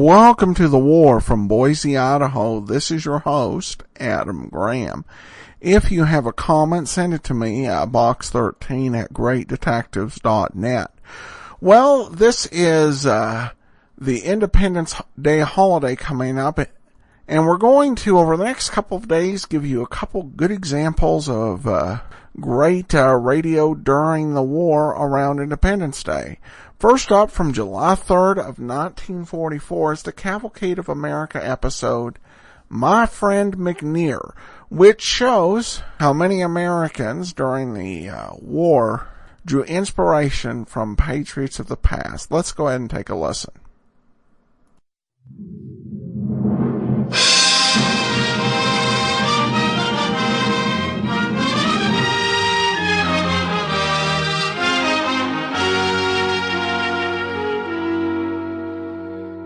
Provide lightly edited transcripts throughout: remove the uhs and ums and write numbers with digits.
Welcome to the war from Boise, Idaho. This is your host, Adam Graham. If you have a comment, send it to me at box13@greatdetectives.net. Well, this is the Independence Day holiday coming up, and we're going to, over the next couple of days, give you a couple good examples of great radio during the war around Independence Day. First up, from July 3rd of 1944, is the Cavalcade of America episode, My Friend McNair, which shows how many Americans during the war drew inspiration from patriots of the past. Let's go ahead and take a listen.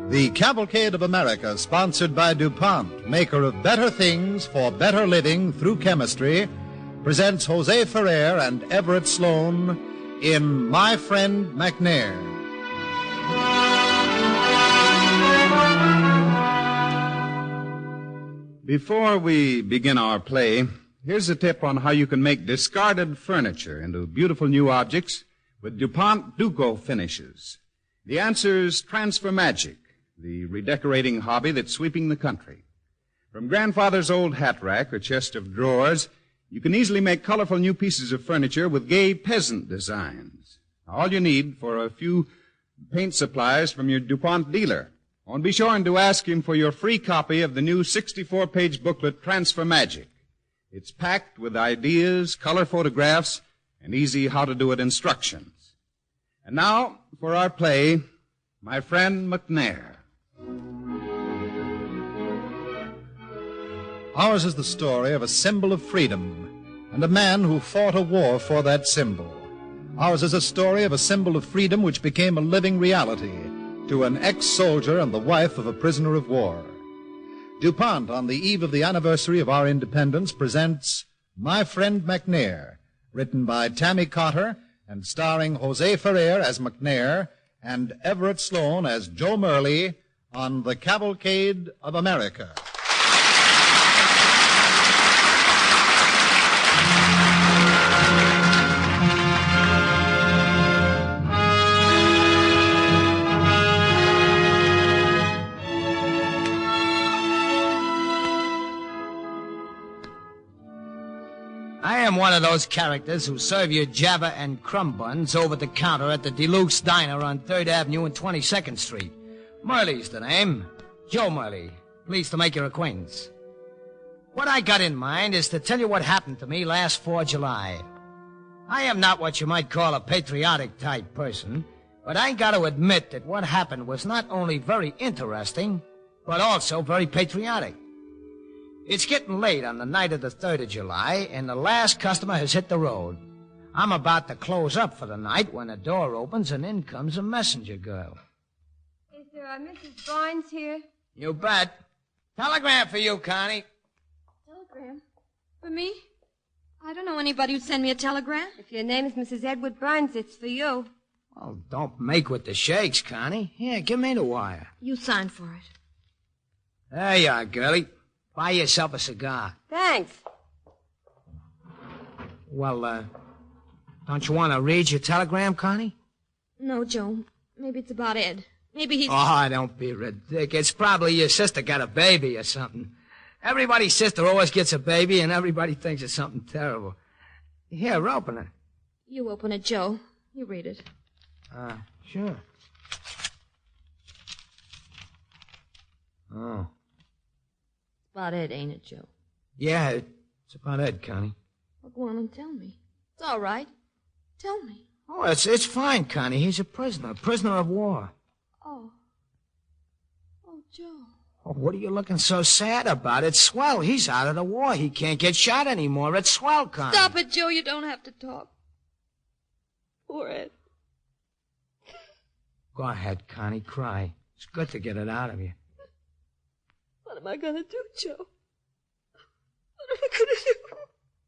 The Cavalcade of America, sponsored by DuPont, maker of better things for better living through chemistry, presents Jose Ferrer and Everett Sloane in My Friend McNair. Before we begin our play, here's a tip on how you can make discarded furniture into beautiful new objects with DuPont Duco finishes. The answer's Transfer Magic, the redecorating hobby that's sweeping the country. From grandfather's old hat rack or chest of drawers, you can easily make colorful new pieces of furniture with gay peasant designs. All you need for a few paint supplies from your DuPont dealer. Oh, and be sure and to ask him for your free copy of the new 64-page booklet, Transfer Magic. It's packed with ideas, color photographs, and easy how-to-do-it instructions. And now, for our play, My Friend McNair. Ours is the story of a symbol of freedom and a man who fought a war for that symbol. Ours is a story of a symbol of freedom which became a living reality to an ex-soldier and the wife of a prisoner of war. DuPont, on the eve of the anniversary of our independence, presents My Friend McNair, written by Tammy Cotter and starring Jose Ferrer as McNair and Everett Sloane as Joe Murley on the Cavalcade of America. I am one of those characters who serve you Java and crumb buns over the counter at the Deluxe Diner on 3rd Avenue and 22nd Street. Murley's the name. Joe Murley. Pleased to make your acquaintance. What I got in mind is to tell you what happened to me last 4th July. I am not what you might call a patriotic type person, but I got to admit that what happened was not only very interesting, but also very patriotic. It's getting late on the night of the 3rd of July, and the last customer has hit the road. I'm about to close up for the night when the door opens, and in comes a messenger girl. Is there a Mrs. Barnes here? You bet. Telegram for you, Connie. Telegram? For me? I don't know anybody who'd send me a telegram. If your name is Mrs. Edward Barnes, it's for you. Oh, don't make with the shakes, Connie. Here, give me the wire. You sign for it. There you are, girlie. Buy yourself a cigar. Thanks. Well, don't you want to read your telegram, Connie? No, Joe. Maybe it's about Ed. Maybe he's... Oh, don't be ridiculous. It's probably your sister got a baby or something. Everybody's sister always gets a baby, and everybody thinks it's something terrible. Here, open it. You open it, Joe. You read it. Sure. Oh. About Ed, ain't it, Joe? Yeah, it's about Ed, Connie. Well, go on and tell me. It's all right. Tell me. Oh, it's fine, Connie. He's a prisoner of war. Oh. Oh, Joe. Oh, what are you looking so sad about? It's swell. He's out of the war. He can't get shot anymore. It's swell, Connie. Stop it, Joe. You don't have to talk. Poor Ed. Go ahead, Connie. Cry. It's good to get it out of you. What am I going to do, Joe? What am I going to do?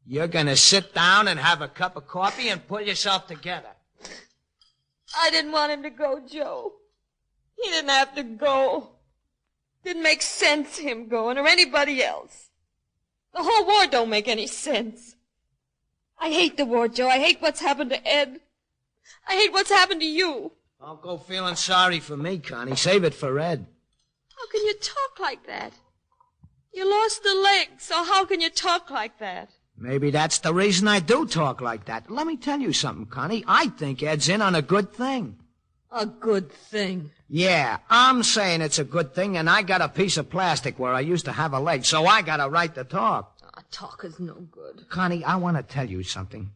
You're going to sit down and have a cup of coffee and pull yourself together. I didn't want him to go, Joe. He didn't have to go. Didn't make sense, him going, or anybody else. The whole war don't make any sense. I hate the war, Joe. I hate what's happened to Ed. I hate what's happened to you. Don't go feeling sorry for me, Connie. Save it for Ed. How can you talk like that? You lost a leg, so how can you talk like that? Maybe that's the reason I do talk like that. Let me tell you something, Connie. I think Ed's in on a good thing. A good thing? Yeah, I'm saying it's a good thing, and I got a piece of plastic where I used to have a leg, so I got a right to talk. Talk is no good. Connie, I want to tell you something.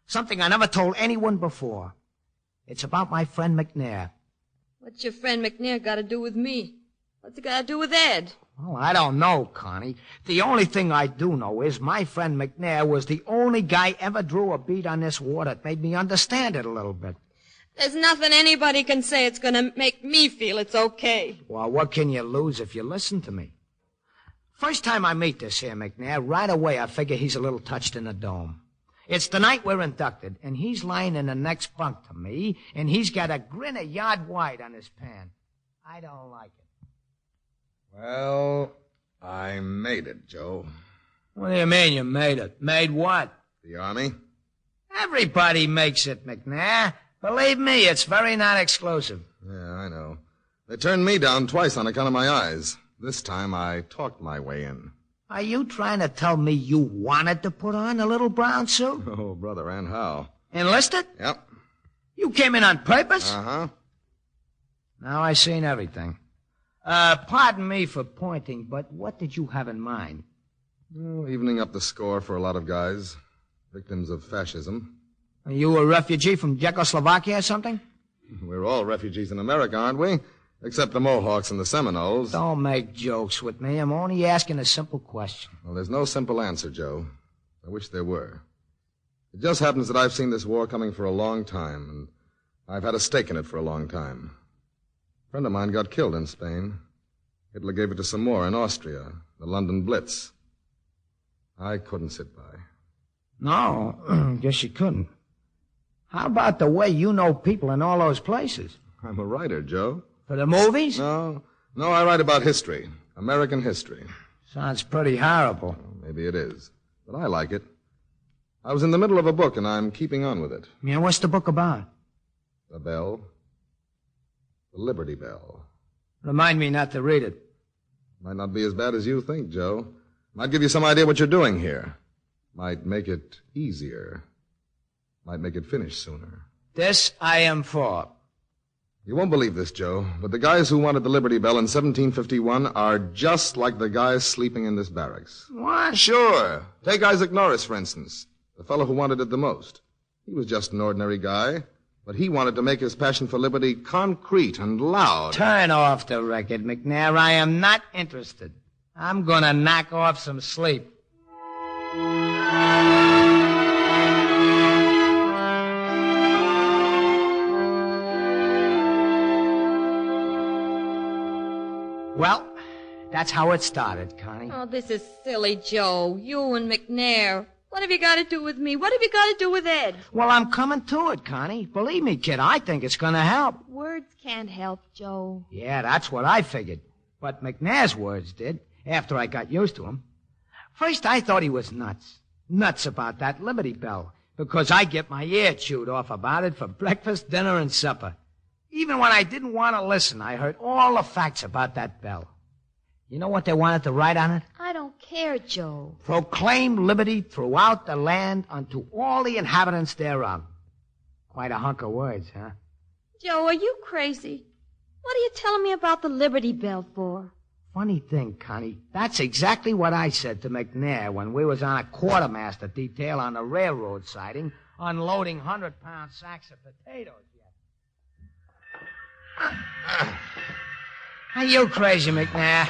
Something I never told anyone before. It's about my friend McNair. What's your friend McNair got to do with me? What's it got to do with Ed? Well, I don't know, Connie. The only thing I do know is my friend McNair was the only guy ever drew a bead on this war that made me understand it a little bit. There's nothing anybody can say it's going to make me feel it's okay. Well, what can you lose if you listen to me? First time I meet this here McNair, right away I figure he's a little touched in the dome. It's the night we're inducted, and he's lying in the next bunk to me, and he's got a grin a yard wide on his pan. I don't like it. Well, I made it, Joe. What do you mean you made it? Made what? The Army? Everybody makes it, McNair. Believe me, it's very not exclusive. Yeah, I know. They turned me down twice on account of my eyes. This time I talked my way in. Are you trying to tell me you wanted to put on a little brown suit? Oh, brother, and how? Enlisted? Yep. You came in on purpose? Uh-huh. Now I seen everything. Pardon me for pointing, but what did you have in mind? Well, evening up the score for a lot of guys. Victims of fascism. Are you a refugee from Czechoslovakia or something? We're all refugees in America, aren't we? Except the Mohawks and the Seminoles. Don't make jokes with me. I'm only asking a simple question. Well, there's no simple answer, Joe. I wish there were. It just happens that I've seen this war coming for a long time, and I've had a stake in it for a long time. A friend of mine got killed in Spain. Hitler gave it to some more in Austria, the London Blitz. I couldn't sit by. No, guess you couldn't. How about the way you know people in all those places? I'm a writer, Joe. For the movies? No, I write about history. American history. Sounds pretty horrible. Well, maybe it is, but I like it. I was in the middle of a book, and I'm keeping on with it. Yeah, what's the book about? The bell. The Liberty Bell. Remind me not to read it. Might not be as bad as you think, Joe. Might give you some idea what you're doing here. Might make it easier. Might make it finish sooner. This I am for. You won't believe this, Joe, but the guys who wanted the Liberty Bell in 1751 are just like the guys sleeping in this barracks. What? Sure. Take Isaac Norris, for instance, the fellow who wanted it the most. He was just an ordinary guy, but he wanted to make his passion for liberty concrete and loud. Turn off the record, McNair. I am not interested. I'm gonna knock off some sleep. Well, that's how it started, Connie. Oh, this is silly, Joe. You and McNair. What have you got to do with me? What have you got to do with Ed? Well, I'm coming to it, Connie. Believe me, kid, I think it's gonna help. Words can't help, Joe. Yeah, that's what I figured. But McNair's words did, after I got used to him. First, I thought he was nuts. Nuts about that Liberty Bell. Because I get my ear chewed off about it for breakfast, dinner, and supper. Even when I didn't want to listen, I heard all the facts about that bell. You know what they wanted to write on it? I don't care, Joe. Proclaim liberty throughout the land unto all the inhabitants thereof. Quite a hunk of words, huh? Joe, are you crazy? What are you telling me about the Liberty Bell for? Funny thing, Connie, that's exactly what I said to McNair when we was on a quartermaster detail on the railroad siding, unloading 100-pound sacks of potatoes. Are you crazy, McNair?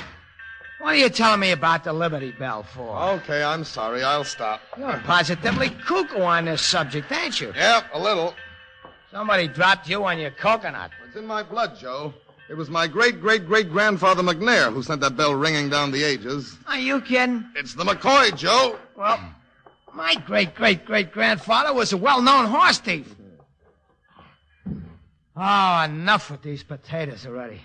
What are you telling me about the Liberty Bell for? Okay, I'm sorry. I'll stop. You're positively cuckoo on this subject, ain't you? Yep, a little. Somebody dropped you on your coconut. It's in my blood, Joe. It was my great-great-great-grandfather McNair who sent that bell ringing down the ages. Are you kidding? It's the McCoy, Joe. Well, my great-great-great-grandfather was a well-known horse thief. Oh, enough with these potatoes already.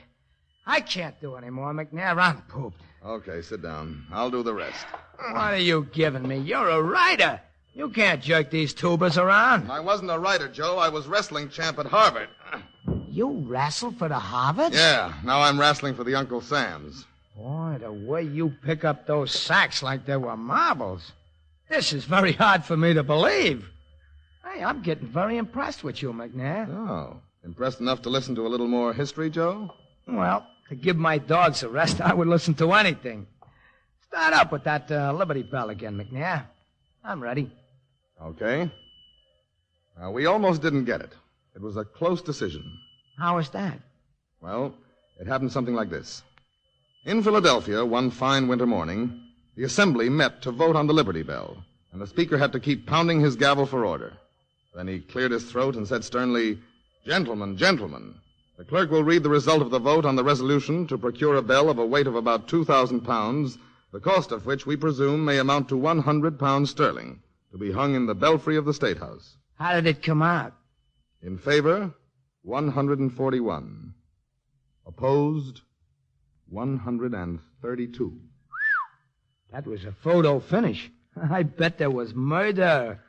I can't do any more, McNair. I'm pooped. Okay, sit down. I'll do the rest. What are you giving me? You're a writer. You can't jerk these tubers around. I wasn't a writer, Joe. I was wrestling champ at Harvard. You wrestle for the Harvards? Yeah, now I'm wrestling for the Uncle Sam's. Boy, the way you pick up those sacks like they were marbles. This is very hard for me to believe. Hey, I'm getting very impressed with you, McNair. Oh, impressed enough to listen to a little more history, Joe? Well, to give my dogs a rest, I would listen to anything. Start up with that Liberty Bell again, McNair. I'm ready. Okay. We almost didn't get it. It was a close decision. How was that? Well, it happened something like this. In Philadelphia, one fine winter morning, the Assembly met to vote on the Liberty Bell, and the Speaker had to keep pounding his gavel for order. Then he cleared his throat and said sternly, "Gentlemen, gentlemen, the clerk will read the result of the vote on the resolution to procure a bell of a weight of about 2,000 pounds, the cost of which we presume may amount to 100 pounds sterling, to be hung in the belfry of the State House. How did it come out? In favor, 141. Opposed, 132. That was a photo finish. I bet there was murder.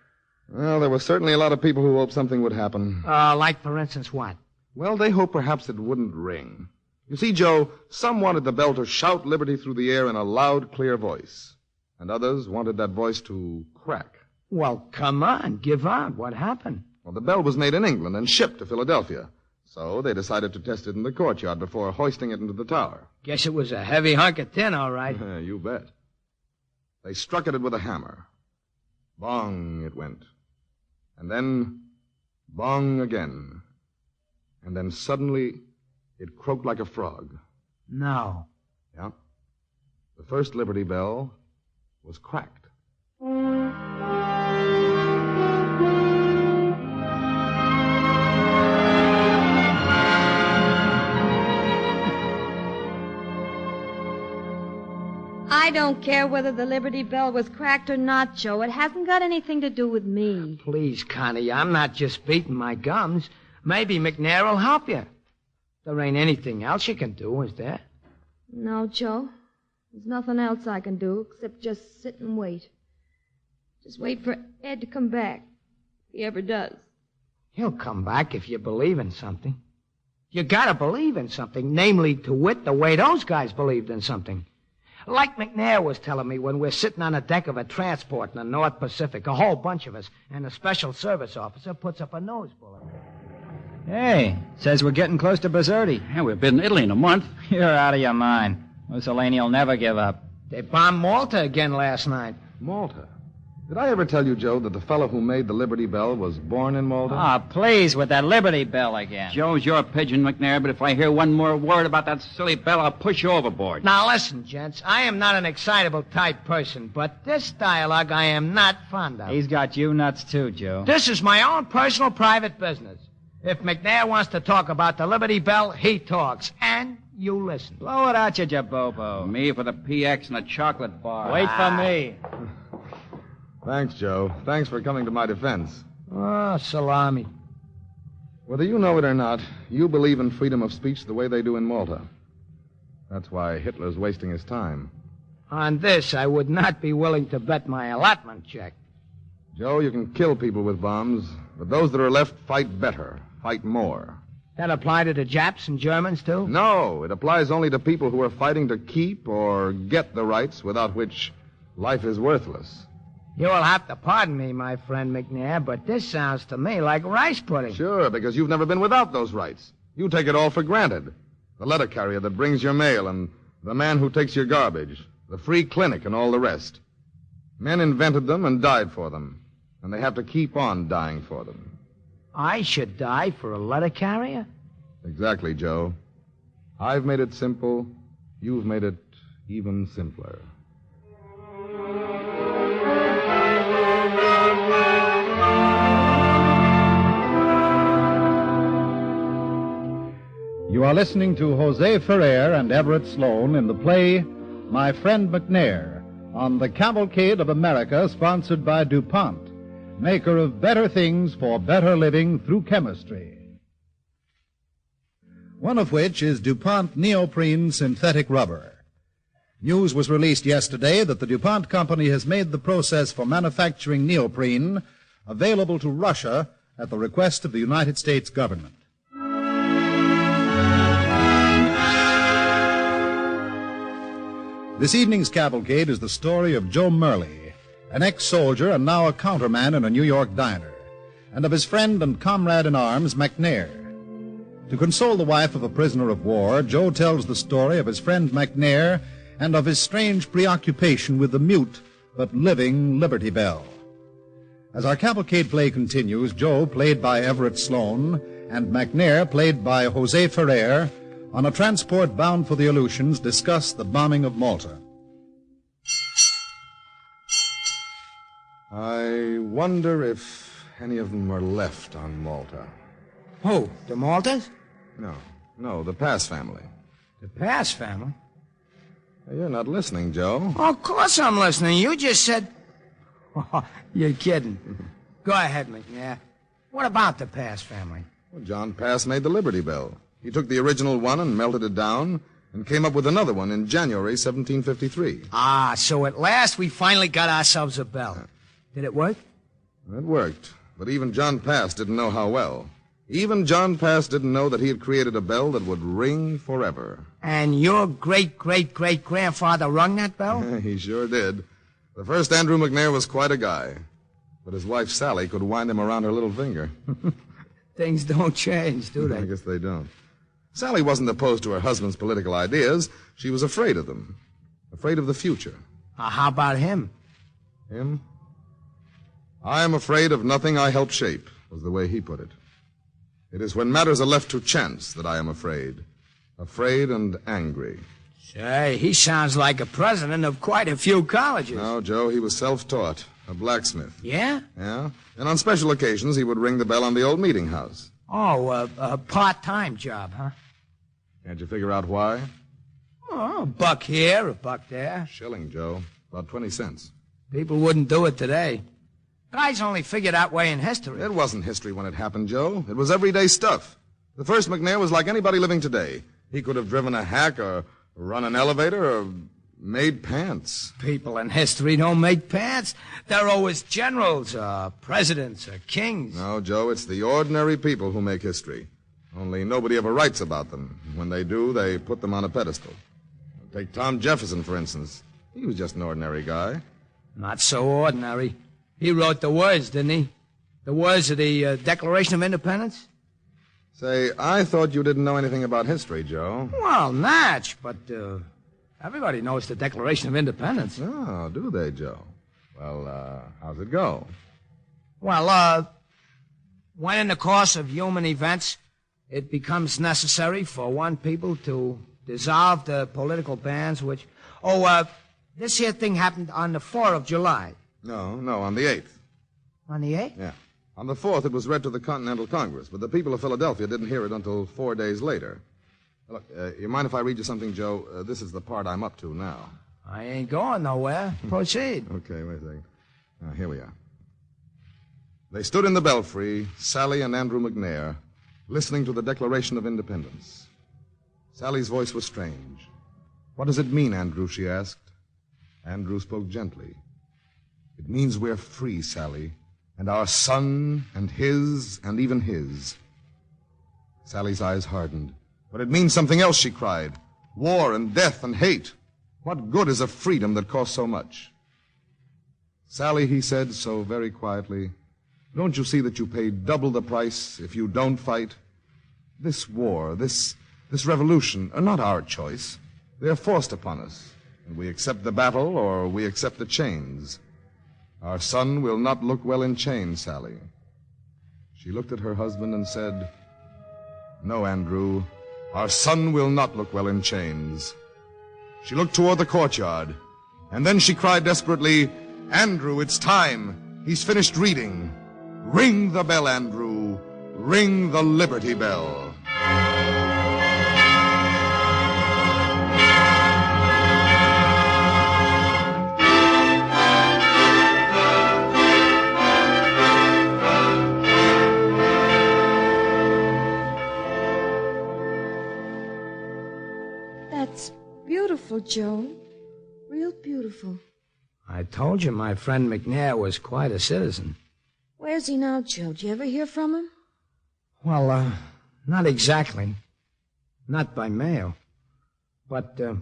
Well, there were certainly a lot of people who hoped something would happen. Like, for instance, what? Well, they hoped perhaps it wouldn't ring. You see, Joe, some wanted the bell to shout liberty through the air in a loud, clear voice. And others wanted that voice to crack. Well, come on, give out. What happened? Well, the bell was made in England and shipped to Philadelphia. So they decided to test it in the courtyard before hoisting it into the tower. Guess it was a heavy hunk of tin, all right. You bet. They struck at it with a hammer. Bong, it went. And then, bong again. And then suddenly, it croaked like a frog. No. Yeah. The first Liberty Bell was cracked. I don't care whether the Liberty Bell was cracked or not, Joe. It hasn't got anything to do with me. Please, Connie, I'm not just beating my gums. Maybe McNair will help you. There ain't anything else you can do, is there? No, Joe. There's nothing else I can do except just sit and wait. Just wait for Ed to come back, if he ever does. He'll come back if you believe in something. You gotta believe in something, namely, to wit, the way those guys believed in something. Like McNair was telling me when we're sitting on the deck of a transport in the North Pacific, a whole bunch of us, and a special service officer puts up a nose bulletin. Hey, says we're getting close to Bizerti. Yeah, we've been in Italy in a month. You're out of your mind. Mussolini will never give up. They bombed Malta again last night. Malta? Did I ever tell you, Joe, that the fellow who made the Liberty Bell was born in Malta? Ah, please, with that Liberty Bell again. Joe's your pigeon, McNair, but if I hear one more word about that silly bell, I'll push you overboard. Now listen, gents, I am not an excitable type person, but this dialogue I am not fond of. He's got you nuts too, Joe. This is my own personal private business. If McNair wants to talk about the Liberty Bell, he talks, and you listen. Blow it out, you jabobo. Me for the PX and a chocolate bar. Wait for me. Thanks, Joe. Thanks for coming to my defense. Oh, salami. Whether you know it or not, you believe in freedom of speech the way they do in Malta. That's why Hitler's wasting his time. On this, I would not be willing to bet my allotment check. Joe, you can kill people with bombs, but those that are left fight better, fight more. That apply to the Japs and Germans, too? No, it applies only to people who are fighting to keep or get the rights without which life is worthless. You will have to pardon me, my friend McNair, but this sounds to me like rice pudding. Sure, because you've never been without those rights. You take it all for granted. The letter carrier that brings your mail and the man who takes your garbage, the free clinic and all the rest. Men invented them and died for them, and they have to keep on dying for them. I should die for a letter carrier? Exactly, Joe. I've made it simple. You've made it even simpler. You are listening to Jose Ferrer and Everett Sloane in the play My Friend McNair on the Cavalcade of America, sponsored by DuPont, maker of better things for better living through chemistry. one of which is DuPont neoprene synthetic rubber. News was released yesterday that the DuPont company has made the process for manufacturing neoprene available to Russia at the request of the United States government. This evening's cavalcade is the story of Joe Murley, an ex-soldier and now a counterman in a New York diner, and of his friend and comrade in arms, McNair. To console the wife of a prisoner of war, Joe tells the story of his friend McNair and of his strange preoccupation with the mute but living Liberty Bell. As our cavalcade play continues, Joe, played by Everett Sloan, and McNair, played by Jose Ferrer, on a transport bound for the Aleutians, discuss the bombing of Malta. I wonder if any of them are left on Malta. Who? The Maltas? No, the Pass family. The Pass family? You're not listening, Joe. Oh, of course I'm listening. You just said... Oh, you're kidding. Go ahead, McNair. What about the Pass family? Well, John Pass made the Liberty Bell. He took the original one and melted it down and came up with another one in January 1753. Ah, so at last we finally got ourselves a bell. Did it work? It worked, but even John Pass didn't know how well. Even John Pass didn't know that he had created a bell that would ring forever. And your great-great-great-grandfather rung that bell? He sure did. The first Andrew McNair was quite a guy, but his wife Sally could wind him around her little finger. Things don't change, do they? I guess they don't. Sally wasn't opposed to her husband's political ideas. She was afraid of them. Afraid of the future. How about him? Him? I am afraid of nothing I help shape, was the way he put it. It is when matters are left to chance that I am afraid. Afraid and angry. Say, he sounds like a president of quite a few colleges. No, Joe, he was self-taught. A blacksmith. Yeah? Yeah. And on special occasions, he would ring the bell on the old meeting house. Oh, a part-time job, huh? Can't you figure out why? Oh, a buck here, a buck there. Shilling, Joe. About 20 cents. People wouldn't do it today. Guys only figure that way in history. It wasn't history when it happened, Joe. It was everyday stuff. The first McNair was like anybody living today. He could have driven a hack or run an elevator or made pants. People in history don't make pants. They're always generals, presidents, or kings. No, Joe, it's the ordinary people who make history. Only nobody ever writes about them. When they do, they put them on a pedestal. Take Tom Jefferson, for instance. He was just an ordinary guy. Not so ordinary. He wrote the words, didn't he? The words of the Declaration of Independence? Say, I thought you didn't know anything about history, Joe. Well, Natch, but everybody knows the Declaration of Independence. Oh, do they, Joe? Well, how's it go? Well, when in the course of human events it becomes necessary for one people to dissolve the political bands which... this here thing happened on the 4th of July. No, on the 8th. On the 8th? Yeah. On the 4th, it was read to the Continental Congress, but the people of Philadelphia didn't hear it until 4 days later. Look, you mind if I read you something, Joe? This is the part I'm up to now. I ain't going nowhere. Proceed. Okay, wait a second. Here we are. They stood in the belfry, Sally and Andrew McNair, listening to the Declaration of Independence. Sally's voice was strange. What does it mean, Andrew, she asked. Andrew spoke gently. It means we're free, Sally, and our son and his and even his. Sally's eyes hardened. But it means something else, she cried. War and death and hate. What good is a freedom that costs so much? Sally, he said so very quietly, don't you see that you pay double the price if you don't fight? This war, this revolution are not our choice. They're forced upon us, and we accept the battle or we accept the chains. Our son will not look well in chains, Sally. She looked at her husband and said, no, Andrew, our son will not look well in chains. She looked toward the courtyard, and then she cried desperately, Andrew, it's time. He's finished reading. Ring the bell, Andrew. Ring the Liberty Bell. beautiful, Joe. Real beautiful. I told you my friend McNair was quite a citizen. Where's he now, Joe? Did you ever hear from him? Well, not exactly. Not by mail. But, there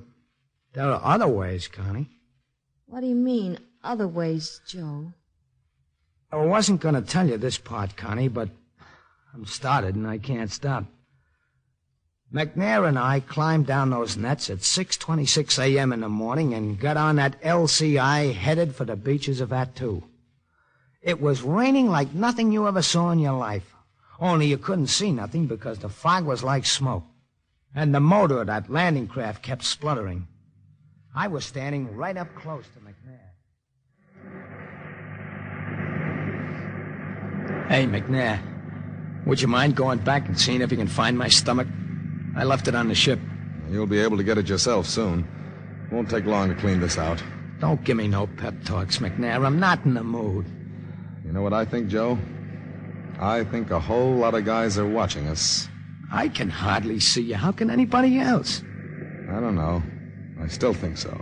are other ways, Connie. What do you mean, other ways, Joe? I wasn't going to tell you this part, Connie, but I'm started and I can't stop. McNair and I climbed down those nets at 6:26 a.m. in the morning and got on that LCI headed for the beaches of Attu. It was raining like nothing you ever saw in your life. Only you couldn't see nothing because the fog was like smoke. And the motor of that landing craft kept spluttering. I was standing right up close to McNair. Hey, McNair, would you mind going back and seeing if you can find my stomach? I left it on the ship. You'll be able to get it yourself soon. Won't take long to clean this out. Don't give me no pep talks, McNair. I'm not in the mood. You know what I think, Joe? I think a whole lot of guys are watching us. I can hardly see you. How can anybody else? I don't know. I still think so.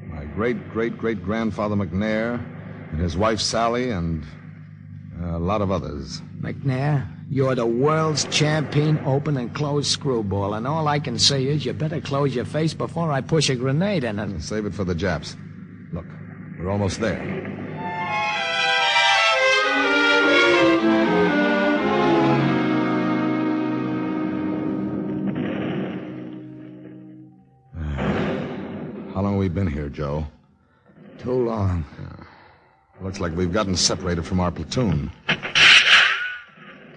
My great-great-great-grandfather McNair and his wife Sally and a lot of others. McNair, you're the world's champion open and closed screwball, and all I can say is you better close your face before I push a grenade in it. Save it for the Japs. Look, we're almost there. How long have we been here, Joe? Too long. Looks like we've gotten separated from our platoon.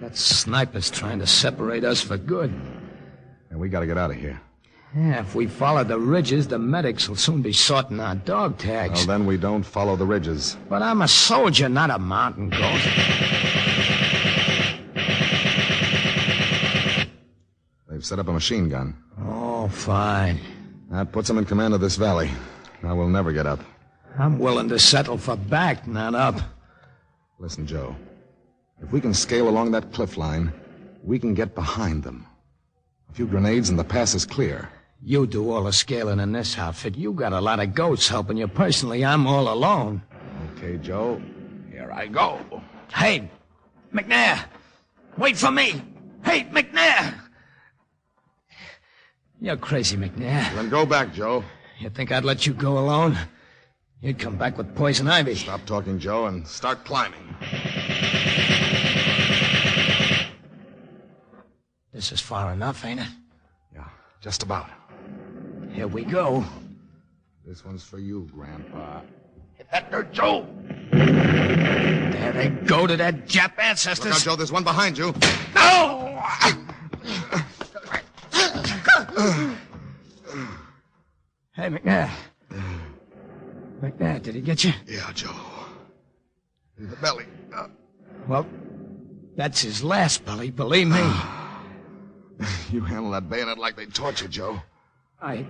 That sniper's trying to separate us for good. And we gotta get out of here. Yeah, if we follow the ridges, the medics will soon be sorting our dog tags. Well, then we don't follow the ridges. But I'm a soldier, not a mountain goat. They've set up a machine gun. Oh, fine. That puts them in command of this valley. Now we'll never get up. I'm willing to settle for back, not up. Listen, Joe. If we can scale along that cliff line, we can get behind them. A few grenades and the pass is clear. You do all the scaling in this outfit. You got a lot of goats helping you personally. I'm all alone. Okay, Joe. Here I go. Hey, McNair! Wait for me! Hey, McNair! You're crazy, McNair. Then go back, Joe. You think I'd let you go alone? You'd come back with poison ivy. Stop talking, Joe, and start climbing. This is far enough, ain't it? Yeah, just about. Here we go. This one's for you, Grandpa. Hit that dirt, Joe! There they go to their Jap ancestors. Look out, Joe, there's one behind you. No! Hey, McNair. McNair, did he get you? Yeah, Joe. In the belly. Well, that's his last belly, believe me. You handle that bayonet like they taught you, Joe. I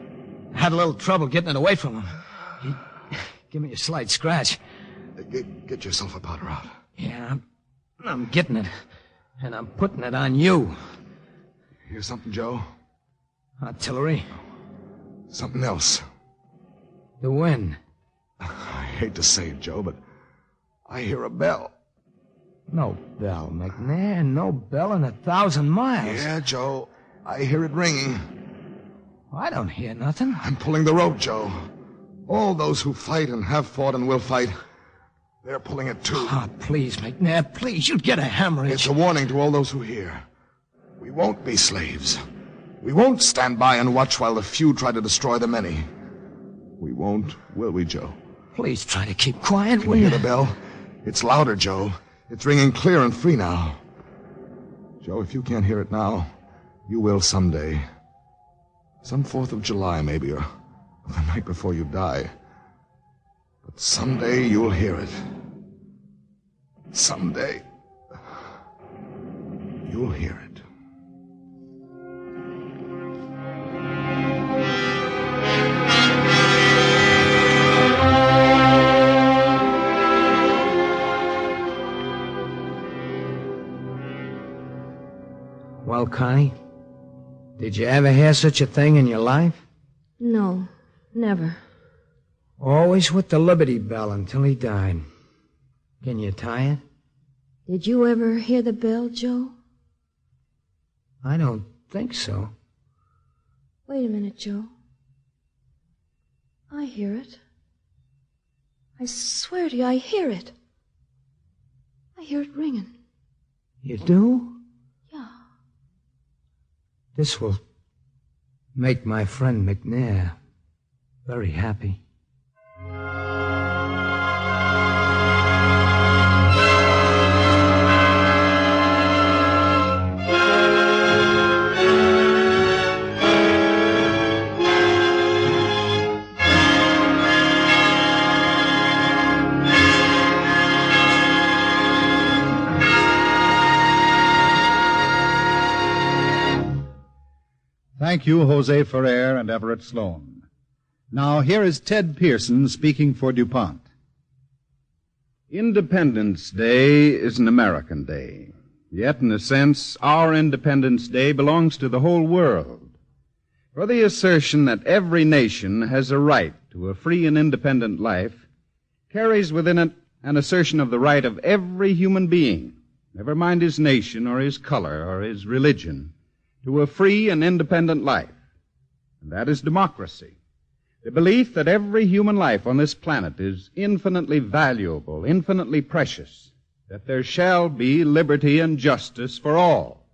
had a little trouble getting it away from him. He gave me a slight scratch. Get yourself a powder out. Yeah, I'm getting it. And I'm putting it on you. Hear something, Joe? Artillery. Something else. The wind. I hate to say it, Joe, but I hear a bell. No bell, McNair. No bell in 1,000 miles. Yeah, Joe. I hear it ringing. I don't hear nothing. I'm pulling the rope, Joe. All those who fight and have fought and will fight, they're pulling it too. Oh, please, McNair, please. You'd get a hemorrhage. It's a warning to all those who hear. We won't be slaves. We won't stand by and watch while the few try to destroy the many. We won't, will we, Joe? Please try to keep quiet, Can will you you? hear the bell? It's louder, Joe. It's ringing clear and free now. Joe, if you can't hear it now, you will someday. Some 4th of July, maybe, or the night before you die. But someday you'll hear it. Someday you'll hear it. Well, Connie, did you ever hear such a thing in your life? No. Never. Always with the Liberty Bell until he died. Can you tie it? Did you ever hear the bell, Joe? I don't think so. Wait a minute, Joe. I hear it. I swear to you, I hear it. I hear it ringing. You do? Yeah. This will make my friend McNair very happy. Thank you, Jose Ferrer and Everett Sloan. Now, here is Ted Pearson speaking for DuPont. Independence Day is an American day. Yet, in a sense, our Independence Day belongs to the whole world. For the assertion that every nation has a right to a free and independent life carries within it an assertion of the right of every human being, never mind his nation or his color or his religion, to a free and independent life. And that is democracy. The belief that every human life on this planet is infinitely valuable, infinitely precious, that there shall be liberty and justice for all.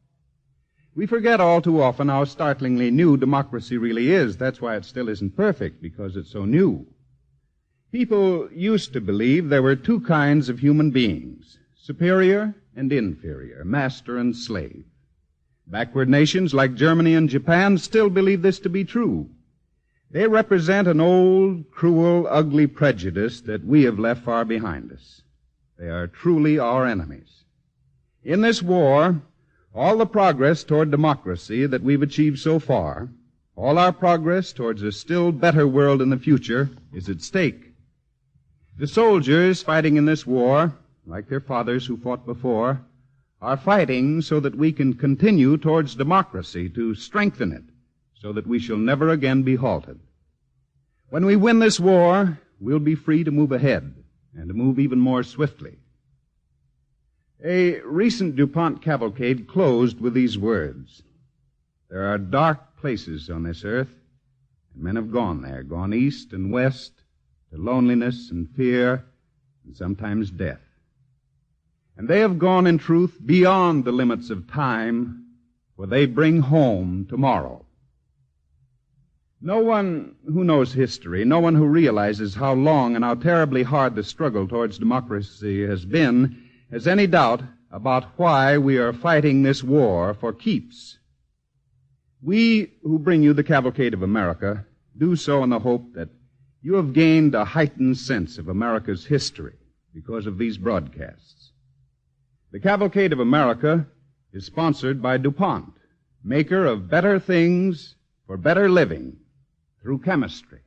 We forget all too often how startlingly new democracy really is. That's why it still isn't perfect, because it's so new. People used to believe there were two kinds of human beings, superior and inferior, master and slave. Backward nations like Germany and Japan still believe this to be true. They represent an old, cruel, ugly prejudice that we have left far behind us. They are truly our enemies. In this war, all the progress toward democracy that we've achieved so far, all our progress towards a still better world in the future, is at stake. The soldiers fighting in this war, like their fathers who fought before, are fighting so that we can continue towards democracy, to strengthen it, so that we shall never again be halted. When we win this war, we'll be free to move ahead, and to move even more swiftly. A recent DuPont cavalcade closed with these words: "There are dark places on this earth, and men have gone there, gone east and west, to loneliness and fear, and sometimes death. And they have gone, in truth, beyond the limits of time, for they bring home tomorrow." No one who knows history, no one who realizes how long and how terribly hard the struggle towards democracy has been, has any doubt about why we are fighting this war for keeps. We who bring you the Cavalcade of America do so in the hope that you have gained a heightened sense of America's history because of these broadcasts. The Cavalcade of America is sponsored by DuPont, maker of better things for better living through chemistry.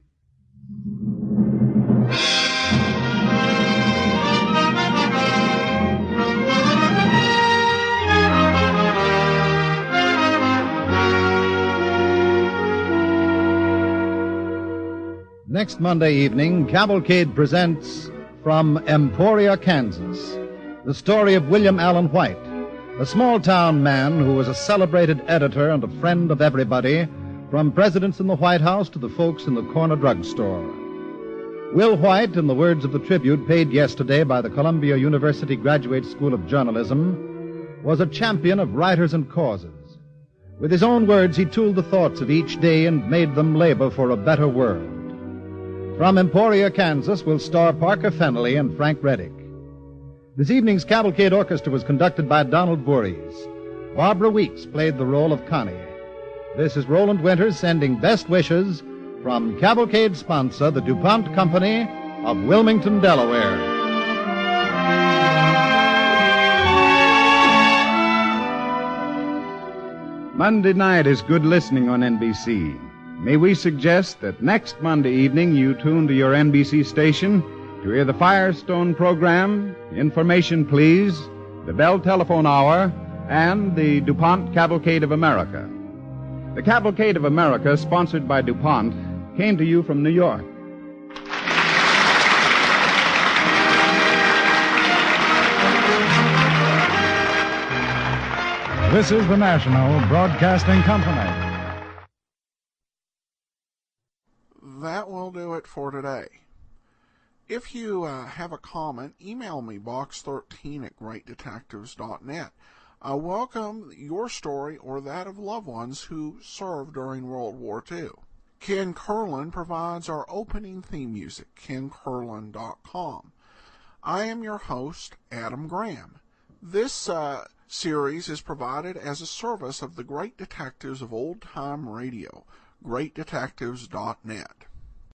Next Monday evening, Cavalcade presents From Emporia, Kansas, the story of William Allen White, a small-town man who was a celebrated editor and a friend of everybody, from presidents in the White House to the folks in the corner drugstore. Will White, in the words of the tribute paid yesterday by the Columbia University Graduate School of Journalism, was a champion of writers and causes. With his own words, he tooled the thoughts of each day and made them labor for a better world. From Emporia, Kansas, will star Parker Fennelly and Frank Reddick. This evening's Cavalcade Orchestra was conducted by Donald Voorhees. Barbara Weeks played the role of Connie. This is Roland Winters sending best wishes from Cavalcade sponsor, the DuPont Company of Wilmington, Delaware. Monday night is good listening on NBC. May we suggest that next Monday evening you tune to your NBC station to hear the Firestone program, Information Please, the Bell Telephone Hour, and the DuPont Cavalcade of America. The Cavalcade of America, sponsored by DuPont, came to you from New York. This is the National Broadcasting Company. That will do it for today. If you have a comment, email me, box13@greatdetectives.net. I welcome your story or that of loved ones who served during World War II. Ken Curlin provides our opening theme music, kencurlin.com. I am your host, Adam Graham. This series is provided as a service of the Great Detectives of Old Time Radio, greatdetectives.net.